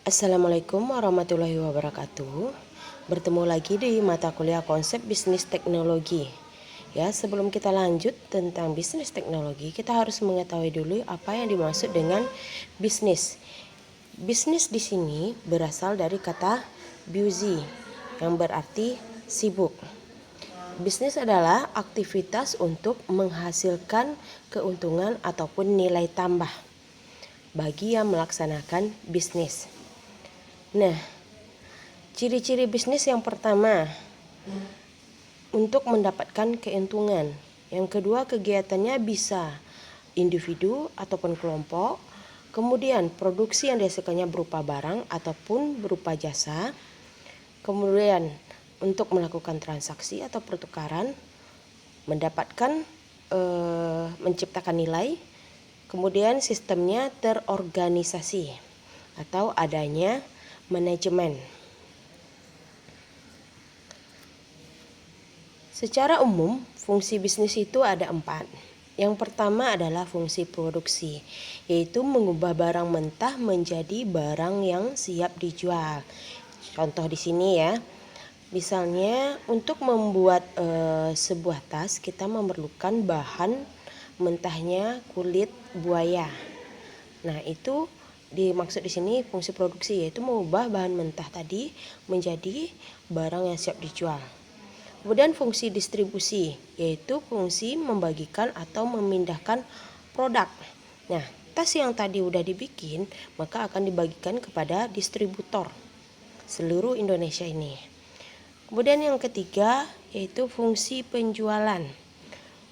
Assalamualaikum warahmatullahi wabarakatuh. Bertemu lagi di mata kuliah konsep bisnis teknologi. Ya, sebelum kita lanjut tentang bisnis teknologi, kita harus mengetahui dulu apa yang dimaksud dengan bisnis. Bisnis di sini berasal dari kata busy yang berarti sibuk. Bisnis adalah aktivitas untuk menghasilkan keuntungan ataupun nilai tambah bagi yang melaksanakan bisnis. Nah, ciri-ciri bisnis yang pertama, untuk mendapatkan keuntungan. Yang kedua, kegiatannya bisa individu ataupun kelompok. Kemudian, produksi yang dihasilkannya berupa barang ataupun berupa jasa. Kemudian, untuk melakukan transaksi atau pertukaran, mendapatkan menciptakan nilai. Kemudian, sistemnya terorganisasi atau adanya manajemen. Secara umum, fungsi bisnis itu ada 4. Yang pertama adalah fungsi produksi, yaitu mengubah barang mentah menjadi barang yang siap dijual. Contoh di sini ya, misalnya untuk membuat sebuah tas, kita memerlukan bahan mentahnya kulit buaya. Nah, itu dimaksud di sini fungsi produksi, yaitu mengubah bahan mentah tadi menjadi barang yang siap dijual. Kemudian fungsi distribusi, yaitu fungsi membagikan atau memindahkan produk. Nah, tas yang tadi udah dibikin, maka akan dibagikan kepada distributor seluruh Indonesia ini. Kemudian yang ketiga, yaitu fungsi penjualan.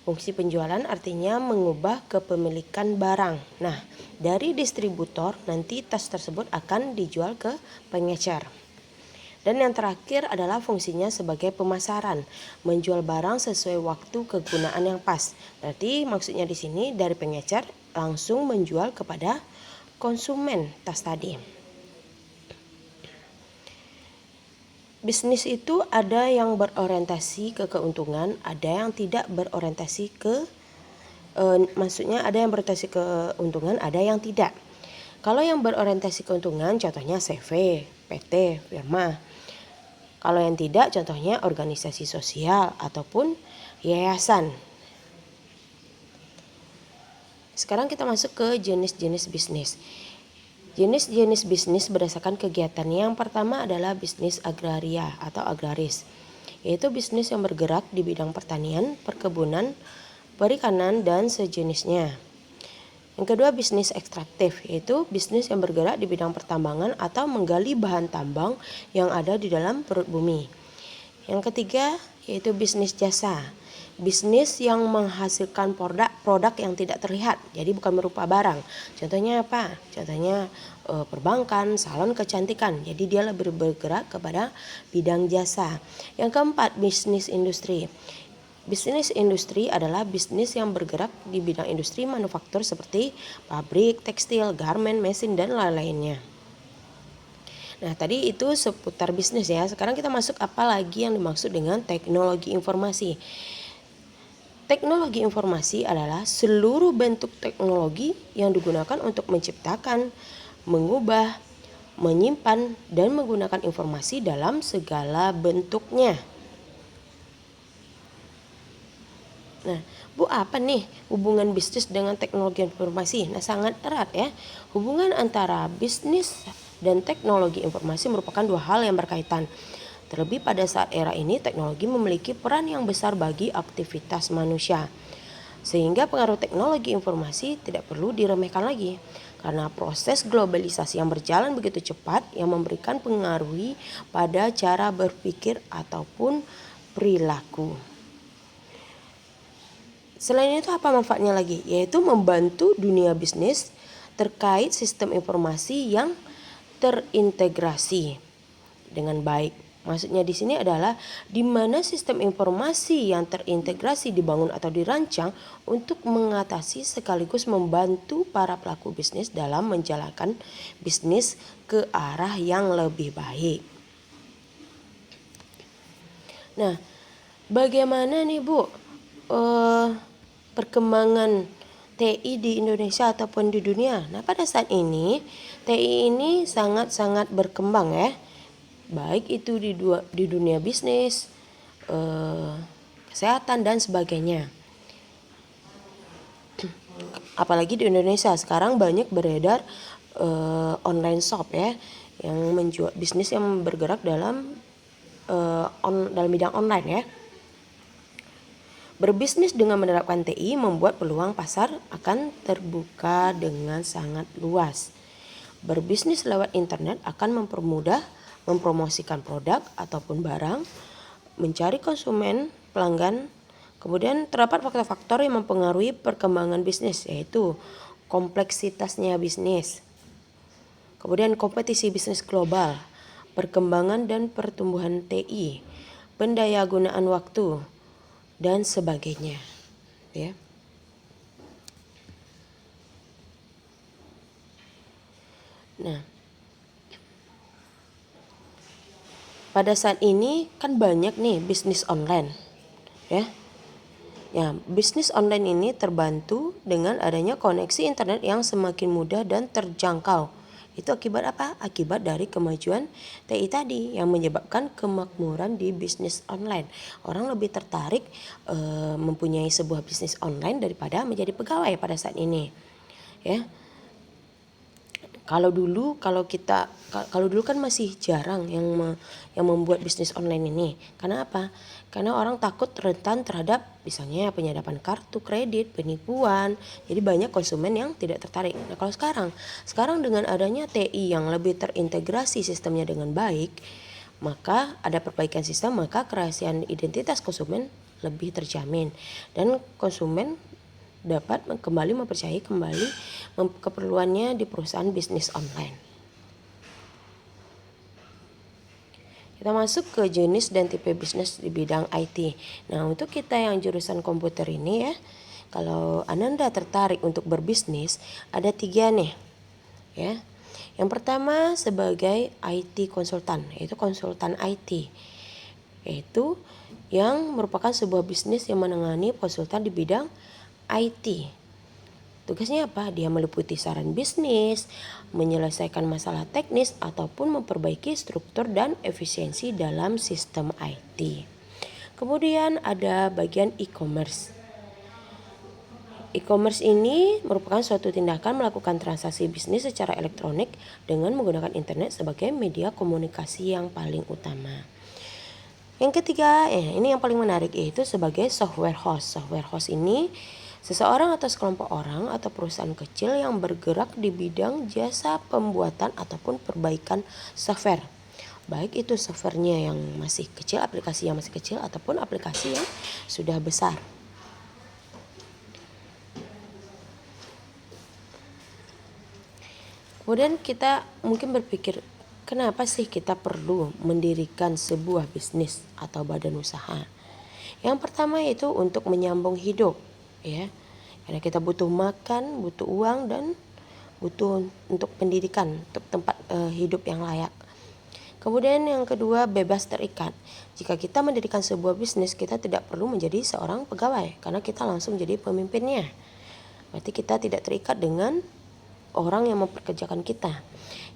Fungsi penjualan artinya mengubah kepemilikan barang. Nah, dari distributor nanti tas tersebut akan dijual ke pengecer. Dan yang terakhir adalah fungsinya sebagai pemasaran, menjual barang sesuai waktu kegunaan yang pas. Berarti maksudnya di sini dari pengecer langsung menjual kepada konsumen tas tadi. Bisnis itu ada yang berorientasi ke keuntungan, ada yang tidak berorientasi ke maksudnya ada yang berorientasi ke keuntungan, ada yang tidak. Kalau yang berorientasi keuntungan contohnya CV, PT, firma. Kalau yang tidak contohnya organisasi sosial ataupun yayasan. Sekarang kita masuk ke jenis-jenis bisnis. Jenis-jenis bisnis berdasarkan kegiatannya. Yang pertama adalah bisnis agraria atau agraris, yaitu bisnis yang bergerak di bidang pertanian, perkebunan, perikanan, dan sejenisnya. Yang kedua, bisnis ekstraktif, yaitu bisnis yang bergerak di bidang pertambangan atau menggali bahan tambang yang ada di dalam perut bumi. Yang ketiga, yaitu bisnis jasa. Bisnis yang menghasilkan produk yang tidak terlihat, jadi bukan berupa barang. Contohnya apa? Contohnya perbankan, salon kecantikan. Jadi dia lebih bergerak kepada bidang jasa. Yang keempat, bisnis industri. Bisnis industri adalah bisnis yang bergerak di bidang industri manufaktur seperti pabrik, tekstil, garmen, mesin, dan lain-lainnya. Nah, tadi itu seputar bisnis ya. Sekarang kita masuk apa lagi yang dimaksud dengan teknologi informasi. Teknologi informasi adalah seluruh bentuk teknologi yang digunakan untuk menciptakan, mengubah, menyimpan, dan menggunakan informasi dalam segala bentuknya. Nah, Bu, apa nih hubungan bisnis dengan teknologi informasi? Nah, sangat erat ya. Hubungan antara bisnis dan teknologi informasi merupakan dua hal yang berkaitan. Terlebih pada saat era ini teknologi memiliki peran yang besar bagi aktivitas manusia. Sehingga pengaruh teknologi informasi tidak perlu diremehkan lagi. Karena proses globalisasi yang berjalan begitu cepat yang memberikan pengaruh pada cara berpikir ataupun perilaku. Selain itu apa manfaatnya lagi? Yaitu membantu dunia bisnis terkait sistem informasi yang terintegrasi dengan baik. Maksudnya di sini adalah di mana sistem informasi yang terintegrasi dibangun atau dirancang untuk mengatasi sekaligus membantu para pelaku bisnis dalam menjalankan bisnis ke arah yang lebih baik. Nah, bagaimana nih Bu perkembangan TI di Indonesia ataupun di dunia? Nah, pada saat ini TI ini sangat-sangat berkembang ya, baik itu di dunia bisnis, kesehatan dan sebagainya. Apalagi di Indonesia sekarang banyak beredar online shop ya, yang menjual bisnis yang bergerak dalam bidang online ya. Berbisnis dengan menerapkan TI membuat peluang pasar akan terbuka dengan sangat luas. Berbisnis lewat internet akan mempermudah mempromosikan produk ataupun barang, mencari konsumen, pelanggan. Kemudian terdapat faktor-faktor yang mempengaruhi perkembangan bisnis, yaitu kompleksitasnya bisnis. Kemudian kompetisi bisnis global, perkembangan dan pertumbuhan TI, pendayagunaan waktu, dan sebagainya. Ya. Nah, pada saat ini kan banyak nih bisnis online, ya. Ya, bisnis online ini terbantu dengan adanya koneksi internet yang semakin mudah dan terjangkau. Itu akibat apa? Akibat dari kemajuan TI tadi yang menyebabkan kemakmuran di bisnis online. Orang lebih tertarik mempunyai sebuah bisnis online daripada menjadi pegawai pada saat ini. Ya. Kalau dulu kan masih jarang yang membuat bisnis online ini. Karena apa? Karena orang takut rentan terhadap misalnya penyadapan kartu kredit, penipuan. Jadi banyak konsumen yang tidak tertarik. Nah, kalau sekarang dengan adanya TI yang lebih terintegrasi sistemnya dengan baik, maka ada perbaikan sistem, maka kerahasiaan identitas konsumen lebih terjamin dan konsumen dapat kembali mempercayai keperluannya di perusahaan bisnis online. Kita masuk ke jenis dan tipe bisnis di bidang IT. Nah, untuk kita yang jurusan komputer ini ya, kalau Ananda tertarik untuk berbisnis, ada 3 nih. Ya. Yang pertama sebagai IT konsultan, yaitu konsultan IT. Yaitu yang merupakan sebuah bisnis yang menangani konsultan di bidang IT. Tugasnya apa? Dia meliputi saran bisnis, menyelesaikan masalah teknis, ataupun memperbaiki struktur dan efisiensi dalam sistem IT. Kemudian ada bagian e-commerce. E-commerce ini merupakan suatu tindakan melakukan transaksi bisnis secara elektronik dengan menggunakan internet sebagai media komunikasi yang paling utama. Yang ketiga, ini yang paling menarik, yaitu sebagai software house. Software house ini seseorang atau sekelompok orang atau perusahaan kecil yang bergerak di bidang jasa pembuatan ataupun perbaikan software. Baik itu softwarenya yang masih kecil, aplikasi yang masih kecil, ataupun aplikasi yang sudah besar. Kemudian kita mungkin berpikir, kenapa sih kita perlu mendirikan sebuah bisnis atau badan usaha? Yang pertama yaitu untuk menyambung hidup. Ya, karena kita butuh makan, butuh uang, dan butuh untuk pendidikan, untuk tempat hidup yang layak. Kemudian yang kedua, bebas terikat. Jika kita mendirikan sebuah bisnis, kita tidak perlu menjadi seorang pegawai karena kita langsung jadi pemimpinnya. Berarti kita tidak terikat dengan orang yang mempekerjakan kita.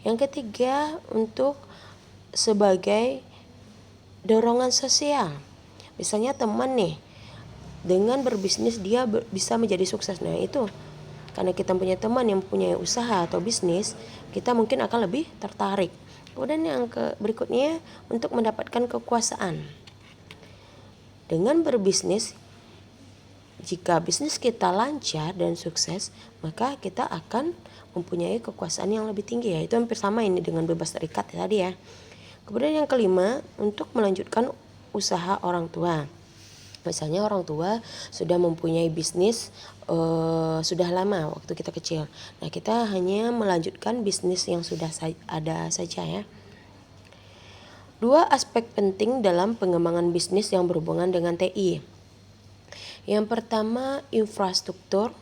Yang ketiga, untuk sebagai dorongan sosial. Misalnya teman nih, dengan berbisnis dia bisa menjadi sukses. Nah, itu karena kita punya teman yang punya usaha atau bisnis, kita mungkin akan lebih tertarik. Kemudian yang berikutnya, untuk mendapatkan kekuasaan. Dengan berbisnis, jika bisnis kita lancar dan sukses, maka kita akan mempunyai kekuasaan yang lebih tinggi, yaitu hampir sama ini dengan bebas terikat tadi ya. Kemudian yang kelima, untuk melanjutkan usaha orang tua. Misalnya orang tua sudah mempunyai bisnis sudah lama waktu kita kecil. Nah, kita hanya melanjutkan bisnis yang sudah ada saja ya. 2 aspek penting dalam pengembangan bisnis yang berhubungan dengan TI. Yang pertama infrastruktur,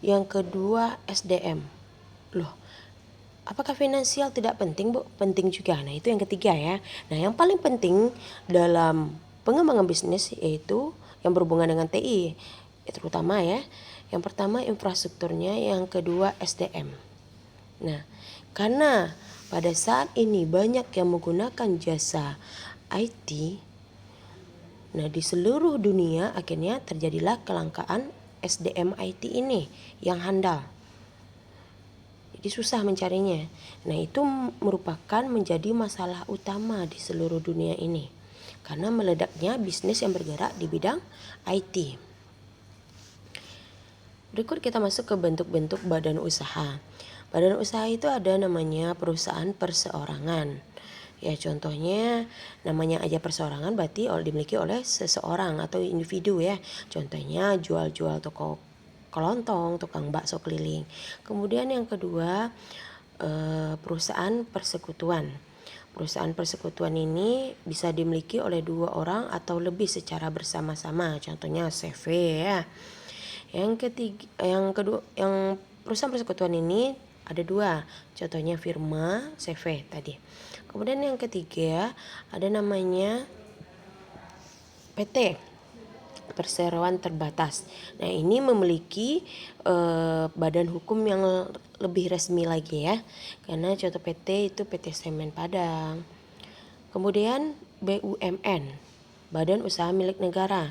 yang kedua SDM. Loh, apakah finansial tidak penting, Bu? Penting juga. Nah, itu yang ketiga ya. Nah, yang paling penting dalam pengembangan bisnis yaitu yang berhubungan dengan TI, terutama ya. Yang pertama infrastrukturnya, yang kedua SDM. Nah, Karena pada saat ini banyak yang menggunakan jasa IT, nah di seluruh dunia akhirnya terjadilah kelangkaan SDM IT ini yang handal. Jadi susah mencarinya. Nah itu merupakan menjadi masalah utama di seluruh dunia ini. Karena meledaknya bisnis yang bergerak di bidang IT. Berikut kita masuk ke bentuk-bentuk badan usaha. Badan usaha itu ada namanya perusahaan perseorangan. Ya contohnya namanya aja perseorangan berarti dimiliki oleh seseorang atau individu ya. Contohnya jual-jual toko kelontong, tukang bakso keliling. Kemudian yang kedua perusahaan persekutuan. Perusahaan persekutuan ini bisa dimiliki oleh 2 orang atau lebih secara bersama-sama. Contohnya CV ya. Yang perusahaan persekutuan ini ada 2. Contohnya firma, CV tadi. Kemudian yang ketiga ada namanya PT. Perseroan terbatas. Nah ini memiliki badan hukum yang lebih resmi lagi ya. Karena contoh PT itu PT Semen Padang. Kemudian BUMN, Badan Usaha Milik Negara.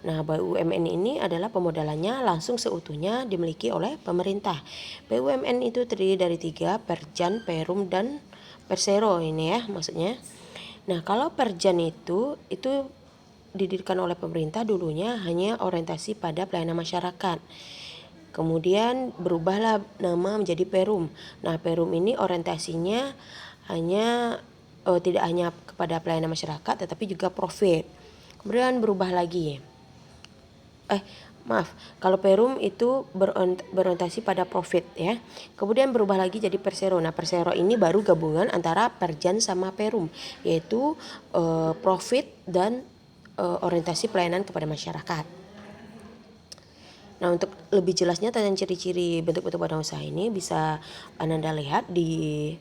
Nah BUMN ini adalah pemodalannya langsung seutuhnya dimiliki oleh pemerintah. BUMN itu terdiri dari 3, Perjan, Perum, dan Persero ini ya maksudnya. Nah kalau Perjan itu didirikan oleh pemerintah dulunya hanya orientasi pada pelayanan masyarakat. Kemudian berubahlah nama menjadi Perum. Nah Perum ini orientasinya hanya tidak hanya kepada pelayanan masyarakat tetapi juga profit. Kemudian berubah lagi. Kalau Perum itu berorientasi pada profit ya. Kemudian berubah lagi jadi Persero. Nah Persero ini baru gabungan antara Perjan sama Perum, yaitu profit dan orientasi pelayanan kepada masyarakat. Nah untuk lebih jelasnya tentang ciri-ciri bentuk-bentuk badan usaha ini bisa Anda lihat di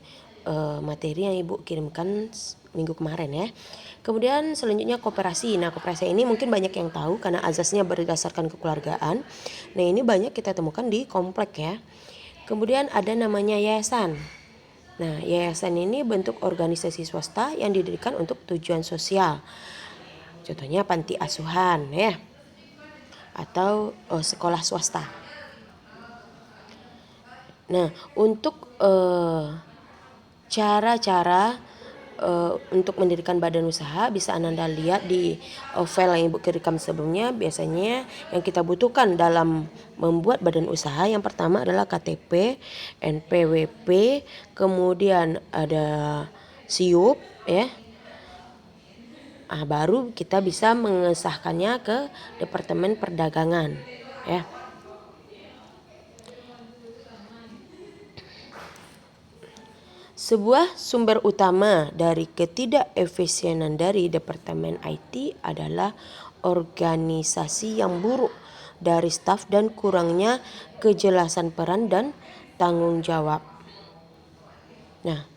materi yang Ibu kirimkan minggu kemarin ya. Kemudian selanjutnya koperasi. Nah koperasi ini mungkin banyak yang tahu karena azasnya berdasarkan kekeluargaan. Nah ini banyak kita temukan di komplek ya. Kemudian ada namanya yayasan. Nah yayasan ini bentuk organisasi swasta yang didirikan untuk tujuan sosial. Contohnya panti asuhan ya, atau sekolah swasta. Nah untuk cara-cara untuk mendirikan badan usaha bisa Anda lihat di file yang Ibu kirimkan sebelumnya. Biasanya yang kita butuhkan dalam membuat badan usaha yang pertama adalah KTP, NPWP, kemudian ada SIUP ya. Baru kita bisa mengesahkannya ke Departemen Perdagangan ya. Sebuah sumber utama dari ketidakefisienan dari Departemen IT adalah organisasi yang buruk dari staf dan kurangnya kejelasan peran dan tanggung jawab. Nah,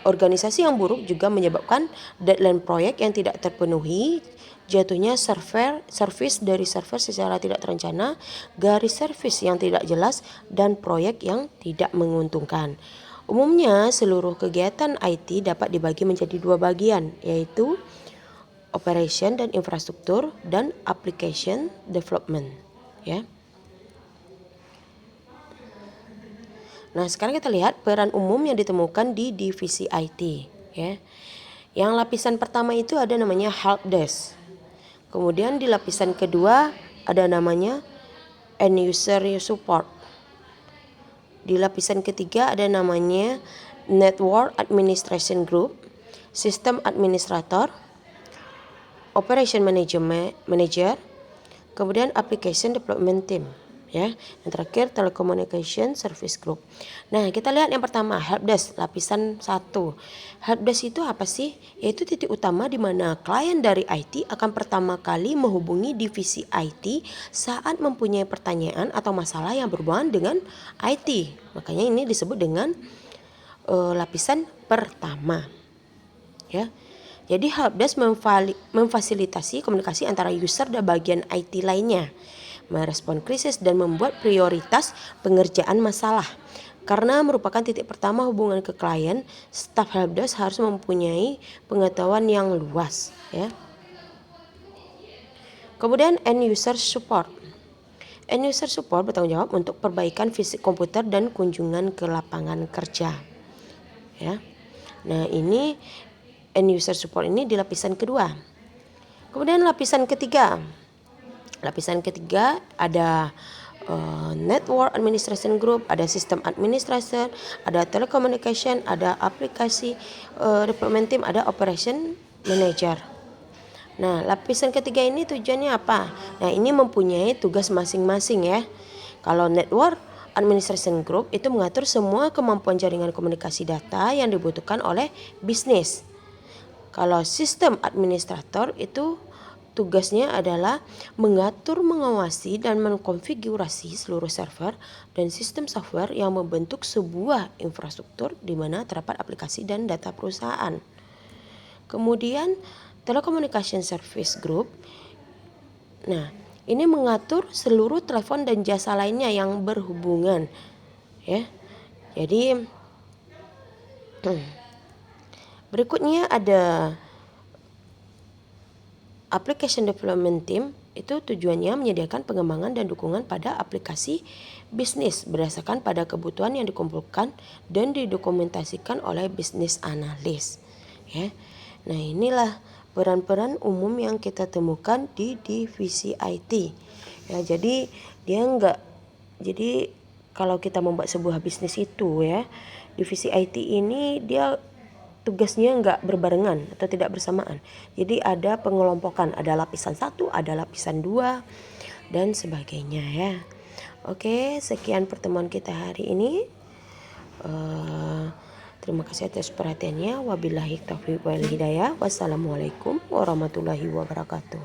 organisasi yang buruk juga menyebabkan deadline proyek yang tidak terpenuhi, jatuhnya servis dari server secara tidak terencana, garis servis yang tidak jelas, dan proyek yang tidak menguntungkan. Umumnya seluruh kegiatan IT dapat dibagi menjadi 2 bagian, yaitu operation dan infrastruktur dan application development ya. Nah, sekarang kita lihat peran umum yang ditemukan di divisi IT ya. Yang lapisan pertama itu ada namanya helpdesk. Kemudian di lapisan kedua ada namanya end user support. Di lapisan ketiga ada namanya network administration group, system administrator, operation manager, kemudian application development team. Ya, yang terakhir telecommunication service group. Nah kita lihat yang pertama helpdesk lapisan 1. Helpdesk itu apa sih? Yaitu titik utama di mana klien dari IT akan pertama kali menghubungi divisi IT saat mempunyai pertanyaan atau masalah yang berhubungan dengan IT. Makanya ini disebut dengan lapisan pertama. Ya. Jadi helpdesk memfasilitasi komunikasi antara user dan bagian IT lainnya, merespon krisis dan membuat prioritas pengerjaan masalah. Karena merupakan titik pertama hubungan ke klien, staf helpdesk harus mempunyai pengetahuan yang luas, ya. Kemudian end user support. End user support bertanggung jawab untuk perbaikan fisik komputer dan kunjungan ke lapangan kerja, ya. Nah, ini end user support ini di lapisan kedua. Kemudian lapisan ketiga. Lapisan ketiga ada network administration group, ada sistem administrator, ada telecommunication, ada aplikasi development team, ada operation manager. Nah, lapisan ketiga ini tujuannya apa? Nah, ini mempunyai tugas masing-masing, ya. Kalau network administration group itu mengatur semua kemampuan jaringan komunikasi data yang dibutuhkan oleh bisnis. Kalau sistem administrator itu tugasnya adalah mengatur, mengawasi, dan mengkonfigurasi seluruh server dan sistem software yang membentuk sebuah infrastruktur di mana terdapat aplikasi dan data perusahaan. Kemudian Telecommunication Service Group. Nah, ini mengatur seluruh telepon dan jasa lainnya yang berhubungan, ya. Jadi berikutnya ada Application Development Team. Itu tujuannya menyediakan pengembangan dan dukungan pada aplikasi bisnis berdasarkan pada kebutuhan yang dikumpulkan dan didokumentasikan oleh bisnis analis, ya. Nah, inilah peran-peran umum yang kita temukan di divisi IT, ya. Jadi kalau kita membuat sebuah bisnis itu, ya, divisi IT ini dia tugasnya nggak berbarengan atau tidak bersamaan. Jadi ada pengelompokan, ada lapisan 1, ada lapisan 2, dan sebagainya, ya. Oke, sekian pertemuan kita hari ini. Terima kasih atas perhatiannya. Wabillahi taufiq wal hidayah. Wassalamualaikum warahmatullahi wabarakatuh.